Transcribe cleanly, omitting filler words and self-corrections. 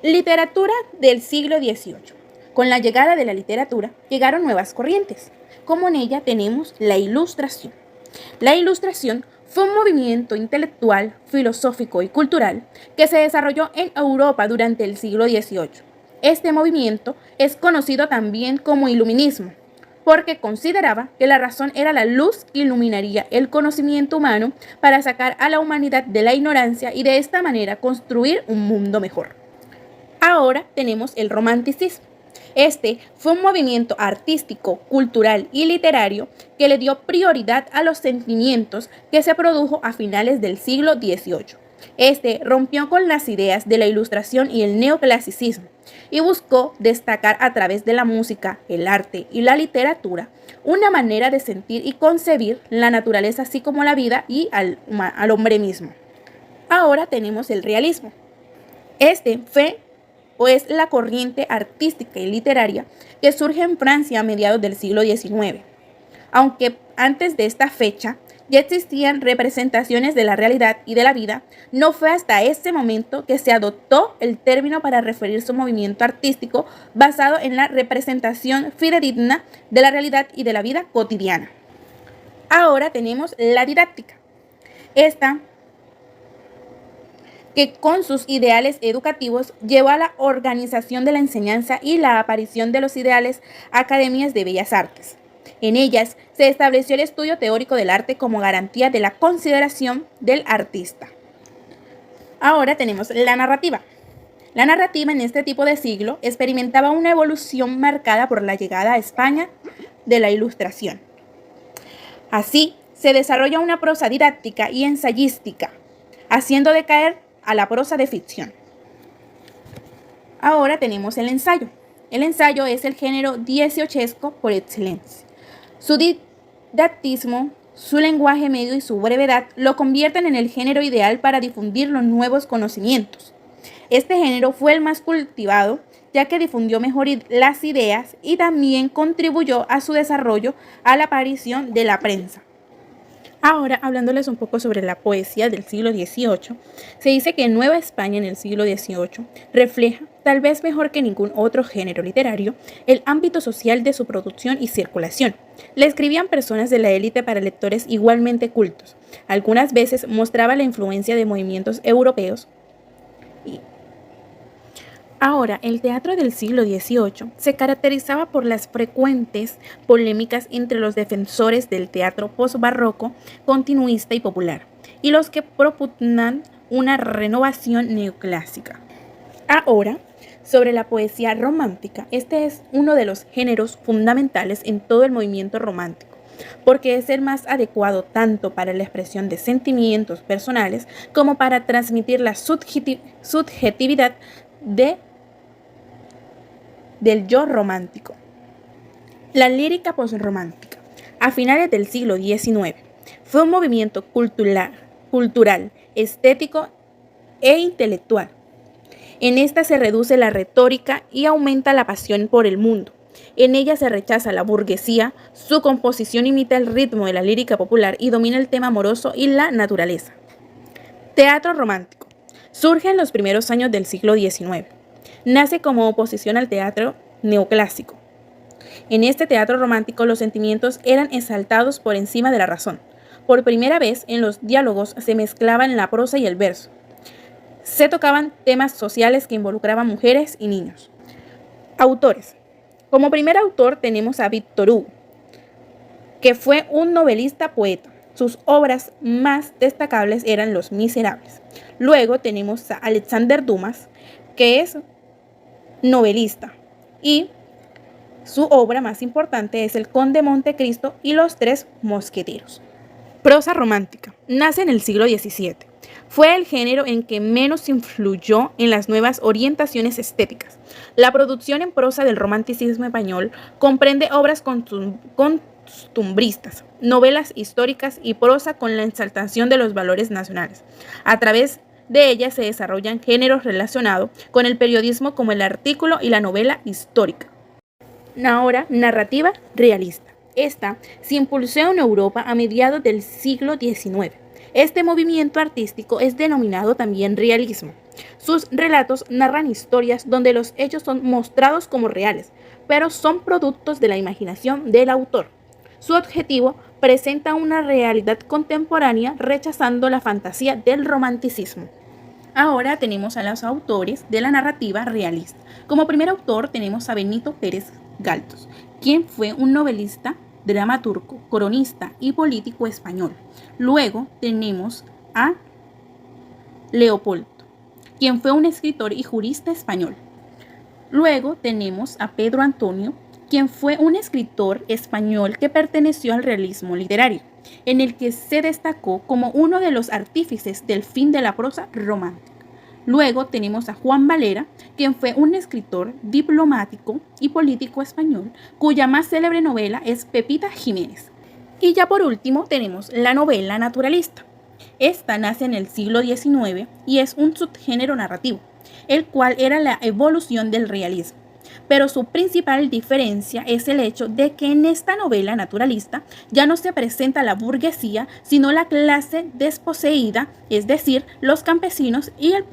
Literatura del siglo XVIII. Con la llegada de la literatura llegaron nuevas corrientes, como en ella tenemos la Ilustración. La Ilustración fue un movimiento intelectual, filosófico y cultural que se desarrolló en Europa durante el siglo XVIII. Este movimiento es conocido también como Iluminismo, porque consideraba que la razón era la luz que iluminaría el conocimiento humano para sacar a la humanidad de la ignorancia y de esta manera construir un mundo mejor. Ahora tenemos el romanticismo. Este fue un movimiento artístico, cultural y literario que le dio prioridad a los sentimientos que se produjo a finales del siglo XVIII. Este rompió con las ideas de la Ilustración y el neoclasicismo y buscó destacar a través de la música, el arte y la literatura una manera de sentir y concebir la naturaleza así como la vida y al hombre mismo. Ahora tenemos el realismo. Este fue es la corriente artística y literaria que surge en Francia a mediados del siglo XIX. Aunque antes de esta fecha ya existían representaciones de la realidad y de la vida, no fue hasta ese momento que se adoptó el término para referirse a un movimiento artístico basado en la representación fidedigna de la realidad y de la vida cotidiana. Ahora tenemos la didáctica. Esta que con sus ideales educativos llevó a la organización de la enseñanza y la aparición de los ideales academias de bellas artes. En ellas se estableció el estudio teórico del arte como garantía de la consideración del artista. Ahora tenemos la narrativa. La narrativa en este tipo de siglo experimentaba una evolución marcada por la llegada a España de la Ilustración. Así, se desarrolla una prosa didáctica y ensayística, haciendo decaer a la prosa de ficción. Ahora tenemos el ensayo. El ensayo es el género dieciochesco por excelencia. Su didactismo, su lenguaje medio y su brevedad lo convierten en el género ideal para difundir los nuevos conocimientos. Este género fue el más cultivado, ya que difundió mejor las ideas y también contribuyó a su desarrollo a la aparición de la prensa. Ahora, hablándoles un poco sobre la poesía del siglo XVIII, se dice que Nueva España en el siglo XVIII refleja, tal vez mejor que ningún otro género literario, el ámbito social de su producción y circulación. Le escribían personas de la élite para lectores igualmente cultos. Algunas veces mostraba la influencia de movimientos europeos. Ahora, el teatro del siglo XVIII se caracterizaba por las frecuentes polémicas entre los defensores del teatro postbarroco, continuista y popular, y los que propugnan una renovación neoclásica. Ahora, sobre la poesía romántica, este es uno de los géneros fundamentales en todo el movimiento romántico, porque es el más adecuado tanto para la expresión de sentimientos personales como para transmitir la subjetividad del yo romántico. La lírica posromántica, a finales del siglo XIX, fue un movimiento cultural, estético e intelectual. En esta se reduce la retórica y aumenta la pasión por el mundo. En ella se rechaza la burguesía, su composición imita el ritmo de la lírica popular y domina el tema amoroso y la naturaleza. Teatro romántico. Surge en los primeros años del siglo XIX. Nace como oposición al teatro neoclásico. En este teatro romántico los sentimientos eran exaltados por encima de la razón. Por primera vez en los diálogos se mezclaban la prosa y el verso. Se tocaban temas sociales que involucraban mujeres y niños. Autores. Como primer autor tenemos a Victor Hugo, que fue un novelista poeta. Sus obras más destacables eran Los Miserables. Luego tenemos a Alexander Dumas, que es novelista, y su obra más importante es El Conde de Montecristo y Los Tres Mosqueteros. Prosa romántica. Nace en el siglo XVII. Fue el género en que menos influyó en las nuevas orientaciones estéticas. La producción en prosa del romanticismo español comprende obras costumbristas, novelas históricas y prosa con la exaltación de los valores nacionales. A través de ellas se desarrollan géneros relacionados con el periodismo como el artículo y la novela histórica. Ahora, narrativa realista. Esta se impulsó en Europa a mediados del siglo XIX. Este movimiento artístico es denominado también realismo. Sus relatos narran historias donde los hechos son mostrados como reales, pero son productos de la imaginación del autor. Su objetivo presenta una realidad contemporánea rechazando la fantasía del romanticismo. Ahora tenemos a los autores de la narrativa realista. Como primer autor tenemos a Benito Pérez Galdós, quien fue un novelista, dramaturgo, cronista y político español. Luego tenemos a Leopoldo, quien fue un escritor y jurista español. Luego tenemos a Pedro Antonio, quien fue un escritor español que perteneció al realismo literario, en el que se destacó como uno de los artífices del fin de la prosa romántica. Luego tenemos a Juan Valera, quien fue un escritor, diplomático y político español, cuya más célebre novela es Pepita Jiménez. Y ya por último tenemos la novela naturalista. Esta nace en el siglo XIX y es un subgénero narrativo, el cual era la evolución del realismo. Pero su principal diferencia es el hecho de que en esta novela naturalista ya no se presenta la burguesía, sino la clase desposeída, es decir, los campesinos y el